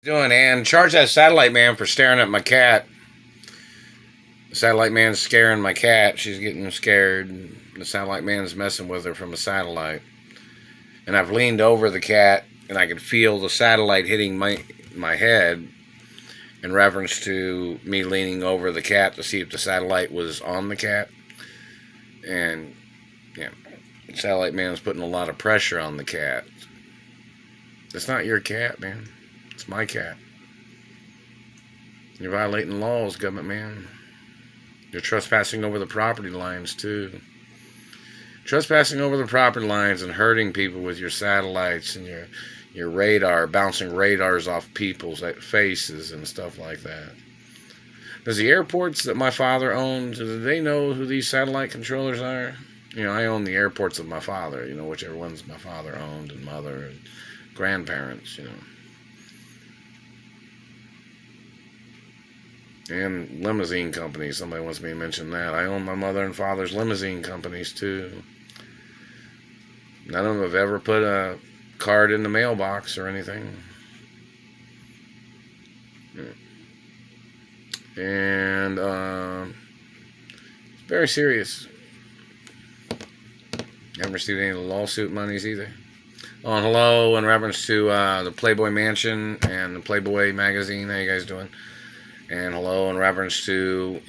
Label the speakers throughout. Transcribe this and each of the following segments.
Speaker 1: Doing and charge that satellite man for staring at my cat. The satellite man's scaring my cat. She's getting scared. The satellite man's messing with her from a satellite. And I've leaned over the cat and I could feel the satellite hitting my head in reference to me leaning over the cat to see if the satellite was on the cat. And yeah, the satellite man's putting a lot of pressure on the cat. It's not your cat, man. It's my cat. You're violating laws, government man. You're trespassing over the property lines, too. Trespassing over the property lines and hurting people with your satellites and your radar, bouncing radars off people's faces and stuff like that. Does the airports that my father owned, do they know who these satellite controllers are? You know, I own the airports of my father, whichever ones my father owned, and mother and grandparents, And limousine companies. Somebody wants me to mention that. I own my mother and father's limousine companies, too. None of them have ever put a card in the mailbox or anything. And it's very serious. Haven't received any lawsuit monies either. Oh, and hello in reference to the Playboy Mansion and the Playboy magazine. How you guys doing? And hello in reference to,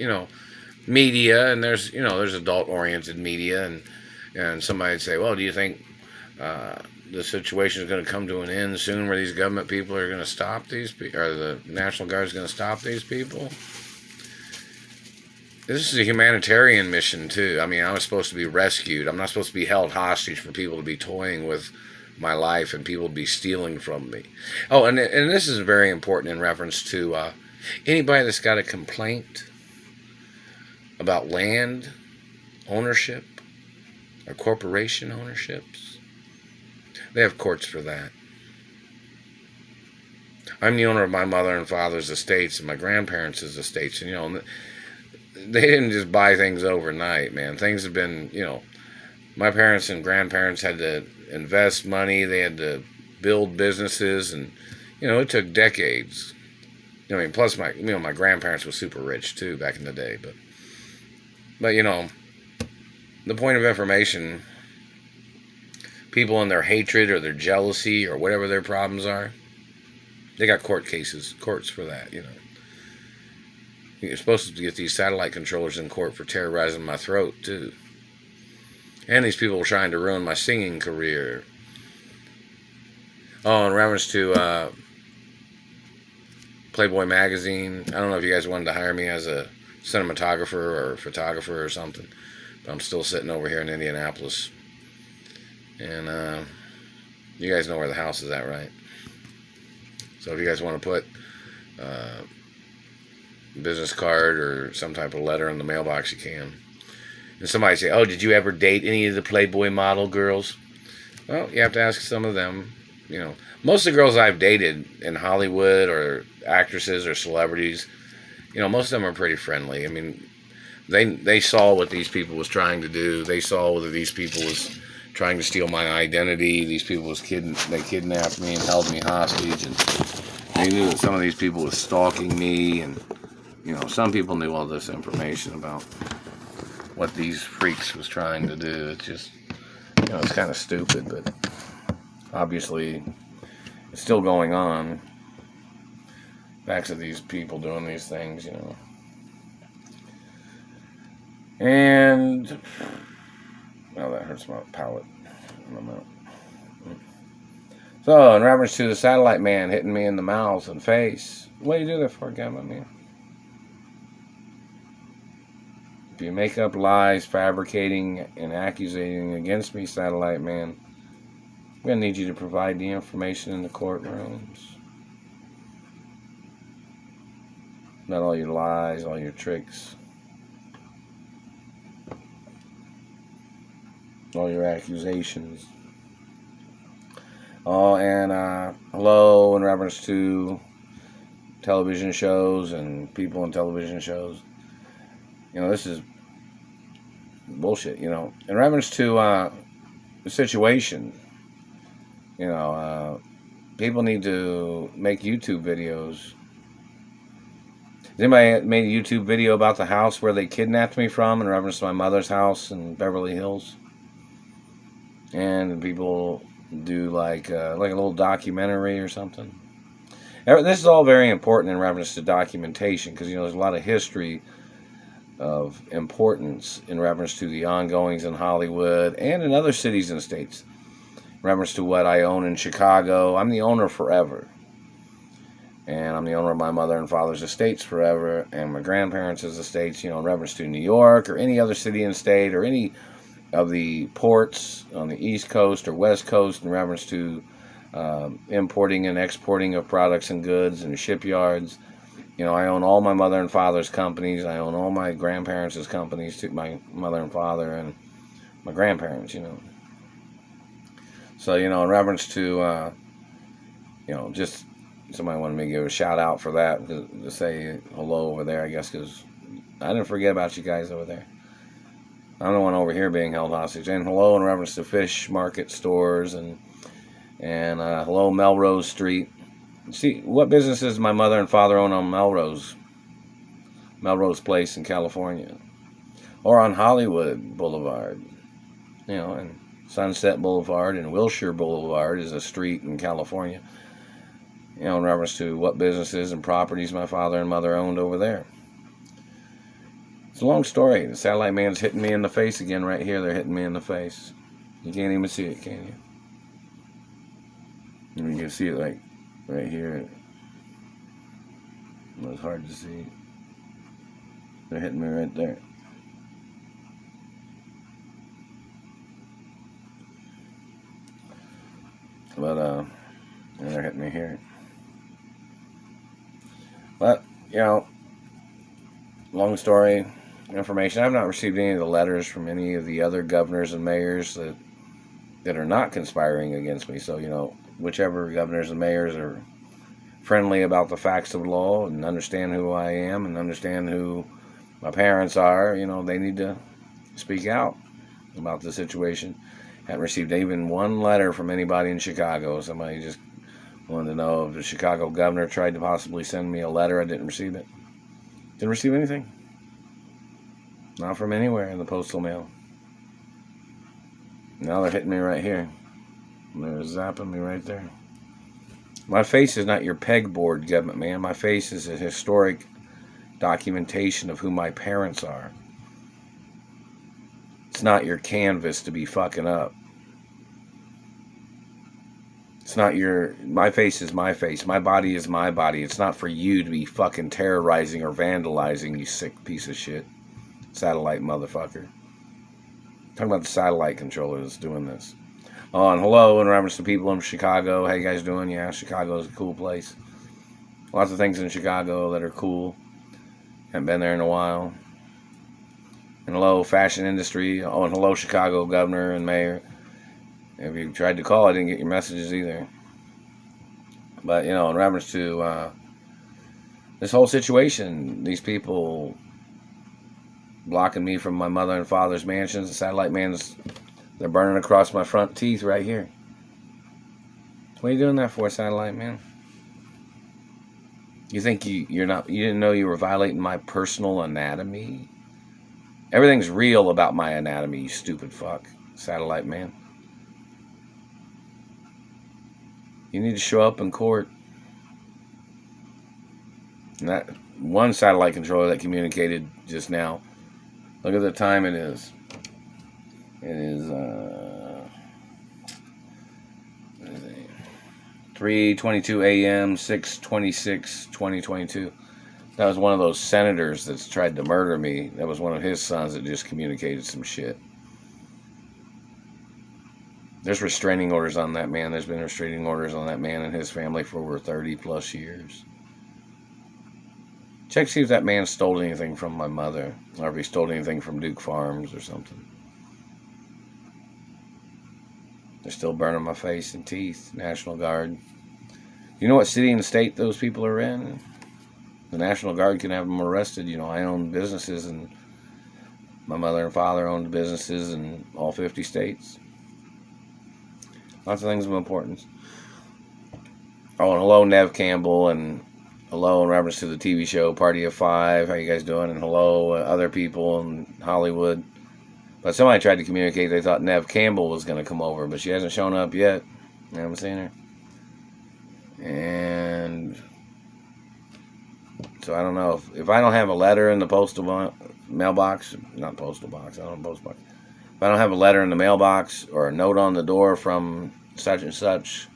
Speaker 1: media. And there's adult-oriented media. And somebody'd say, well, do you think the situation is going to come to an end soon where these government people are going to stop these people, or the National Guard is going to stop these people? This is a humanitarian mission, too. I mean, I was supposed to be rescued. I'm not supposed to be held hostage for people to be toying with my life and people to be stealing from me. Oh, and this is very important in reference to anybody that's got a complaint about land ownership or corporation ownerships. They have courts for that. I'm the owner of my mother and father's estates and my grandparents' estates. And, they didn't just buy things overnight, man. Things have been, my parents and grandparents had to invest money. They had to build businesses. And, it took decades. I mean, plus my grandparents were super rich, too, back in the day. But the point of information, people in their hatred or their jealousy or whatever their problems are, they got courts for that, You're supposed to get these satellite controllers in court for terrorizing my throat, too. And these people were trying to ruin my singing career. Oh, in reference to Playboy magazine, I don't know if you guys wanted to hire me as a cinematographer or photographer or something, but I'm still sitting over here in Indianapolis. And you guys know where the house is at, right? So if you guys want to put business card or some type of letter in the mailbox, you can. And somebody say, oh, did you ever date any of the Playboy model girls? Well, you have to ask some of them. Most of the girls I've dated in Hollywood or actresses or celebrities, most of them are pretty friendly. I mean, they saw what these people was trying to do. They saw whether these people was trying to steal my identity. These people they kidnapped me and held me hostage, and they knew that some of these people was stalking me, and some people knew all this information about what these freaks was trying to do. It's just, it's kind of stupid, but obviously it's still going on. Backs of these people doing these things, And oh, that hurts my palate in my mouth. So, in reference to the satellite man hitting me in the mouth and face, what do you do that for, government man? If you make up lies, fabricating and accusing against me, satellite man, I'm going to need you to provide the information in the courtrooms. Not all your lies, all your tricks, all your accusations. Oh, and hello in reference to television shows and people in television shows. This is bullshit, In reference to the situation, people need to make YouTube videos. Has anybody made a YouTube video about the house where they kidnapped me from in reference to my mother's house in Beverly Hills? And people do like a little documentary or something. This is all very important in reference to documentation because, there's a lot of history of importance in reference to the ongoings in Hollywood and in other cities and states. In reference to what I own in Chicago, I'm the owner forever. And I'm the owner of my mother and father's estates forever, and my grandparents' estates, in reference to New York or any other city and state or any of the ports on the East Coast or West Coast in reference to importing and exporting of products and goods and shipyards. I own all my mother and father's companies. I own all my grandparents' companies, too, my mother and father and my grandparents, So, in reference to, just somebody wanted me to give a shout out for that, to say hello over there, I guess, because I didn't forget about you guys over there. I'm the one over here being held hostage. And hello in reference to fish market stores and hello Melrose Street. See, what businesses does my mother and father own on Melrose Place in California? Or on Hollywood Boulevard, and Sunset Boulevard and Wilshire Boulevard is a street in California. In reference to what businesses and properties my father and mother owned over there. It's a long story. The satellite man's hitting me in the face again right here. They're hitting me in the face. You can't even see it, can you? You can see it like right here. It's hard to see. They're hitting me right there. But, and they're hitting me here. But, long story, information. I've not received any of the letters from any of the other governors and mayors that are not conspiring against me. So, whichever governors and mayors are friendly about the facts of the law and understand who I am and understand who my parents are, they need to speak out about the situation. Haven't received even one letter from anybody in Chicago. Somebody just wanted to know if the Chicago governor tried to possibly send me a letter. I didn't receive it. Didn't receive anything. Not from anywhere in the postal mail. Now they're hitting me right here. They're zapping me right there. My face is not your pegboard, government man. My face is a historic documentation of who my parents are. It's not your canvas to be fucking up. It's not my face is my face. My body is my body. It's not for you to be fucking terrorizing or vandalizing, you sick piece of shit. Satellite motherfucker. Talking about the satellite controller that's doing this. Oh, and hello in reference to people in Chicago. How you guys doing? Yeah, Chicago is a cool place. Lots of things in Chicago that are cool. Haven't been there in a while. And hello, fashion industry. Oh, and hello, Chicago governor and mayor. If you tried to call, I didn't get your messages either. But, in reference to this whole situation, these people blocking me from my mother and father's mansions, the satellite man's, they're burning across my front teeth right here. What are you doing that for, satellite man? You think you didn't know you were violating my personal anatomy? Everything's real about my anatomy, you stupid fuck, satellite man. You need to show up in court. And that one satellite controller that communicated just now. Look at the time it is. It is 3:22 a.m. 6/26/2022. That was one of those senators that's tried to murder me. That was one of his sons that just communicated some shit. There's restraining orders on that man. There's been restraining orders on that man and his family for over 30 plus years. Check see if that man stole anything from my mother, or if he stole anything from Duke Farms or something. They're still burning my face and teeth. National Guard. You know what city and state those people are in? The National Guard can have them arrested. I own businesses, and my mother and father owned businesses in all 50 states. Lots of things of importance. Oh, and hello, Nev Campbell, and hello in reference to the TV show Party of Five. How you guys doing? And hello, other people in Hollywood. But somebody tried to communicate. They thought Nev Campbell was going to come over, but she hasn't shown up yet. I haven't seen her. And so I don't know if I don't have a letter in the postal mailbox, not postal box. I don't have a postal box. If I don't have a letter in the mailbox or a note on the door from such and such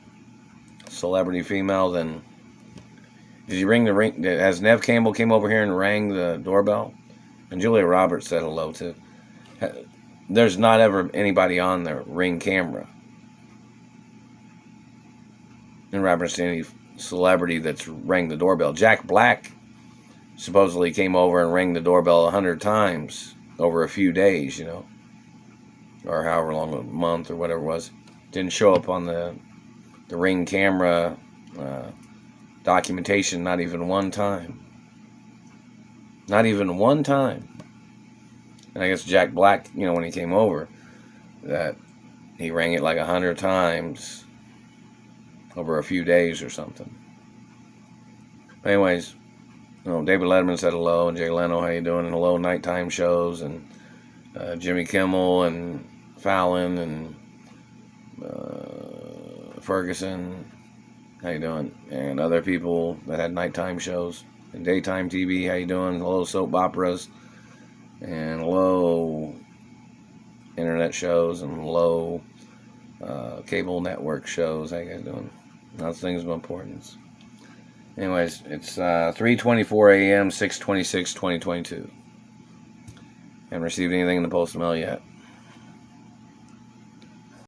Speaker 1: celebrity female, then did you ring the ring? Has Nev Campbell came over here and rang the doorbell? And Julia Roberts said hello too. There's not ever anybody on the Ring camera in reference to any celebrity that's rang the doorbell. Jack Black supposedly came over and rang the doorbell 100 times over a few days, or however long, a month or whatever it was. Didn't show up on the Ring camera documentation not even one time. Not even one time. And I guess Jack Black, when he came over, that he rang it like 100 times over a few days or something. Anyways, David Letterman said hello, and Jay Leno, how you doing? And hello, nighttime shows, and Jimmy Kimmel, and Fallon, and Ferguson, how you doing? And other people that had nighttime shows and daytime TV, how you doing? Hello, soap operas, and hello, internet shows, and hello, cable network shows. How you guys doing? Lots of things of importance. Anyways, it's 3:24 a.m., 6/26/2022. Haven't received anything in the postal mail yet.